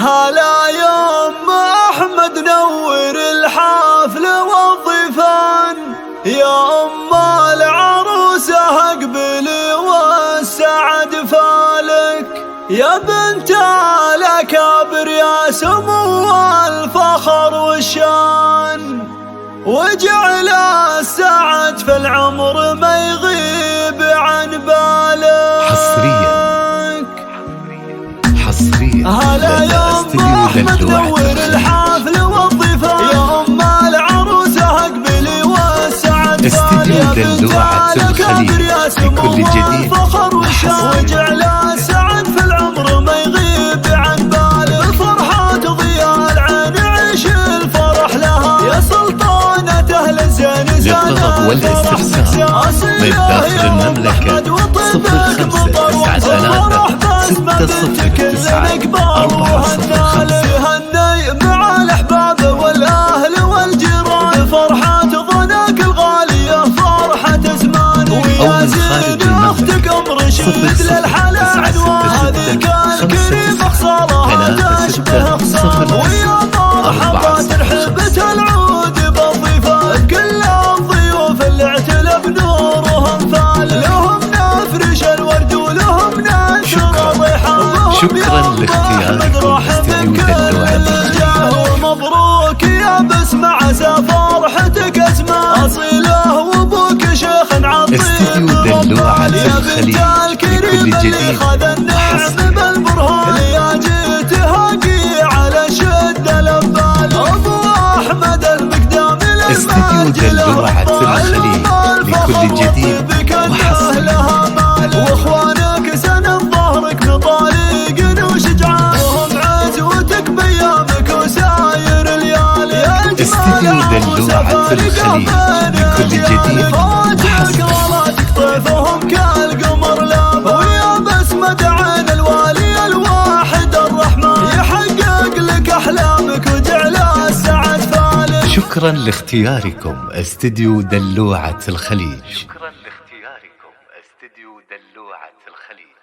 هلا يا ام احمد نور الحفل والضيفان، يا ام العروسه اقبلي والسعد فالك، يا بنت الاكابر يا سمو الفخر والشان، وجعل السعد في العمر ما يغيب عن بالك. حصريا هلا يا ام احمد نور الحفل والضيفان، يا ام العروسه اقبلي والسعد فالك، يا بنت الاكابر يا سمو الفخر والشان، وجعل السعد في العمر ما يغيب عن بالك. فرحة ضياء العين عيش الفرح لها، يا سلطانة اهل الزين للطلب والاستفسار من داخل المملكة 0593609405. هني مع الاحباب والاهل والجيران، فرحة ظناك الغالية فرحة زمان، ويا زين اختك ام رشيد للحلا عنوان، هذيك الكريمة خصالها تشبه خصال، ويا مرحبا ترحبة العود بالضيفان، كل الضيوف اللي اعتلى بنورهم ثال، لهم نفرش الورد ولهم نشر ضيحان. شكرا لاختياركم استديو دلوعة. ومبروك يا بسمة عسى فرحتك اسماء اصيله، وابوك شيخ عظيم استديو دلوعة الخليج لكل جديد خذ النعم بالبرهان، يا جيت هاقي على شدة الأبال، ابو احمد المقدام استديو دلوعة الخليج لكل جديد وحصري. واخوانك سند ظهرك بطريق وشجعان، وهم عزوتك بيامك وساير الليالي، استديو دلوعة الخليج لكل جديد وحصري. طيفهم كالقمر لاب، ويا بسمة عين الوالي الواحد الرحمن، يحقق لك احلامك وجعل السعد فالك. شكرا لاختياركم استديو دلوعة الخليج. شكرا لاختياركم استديو دلوعة الخليج.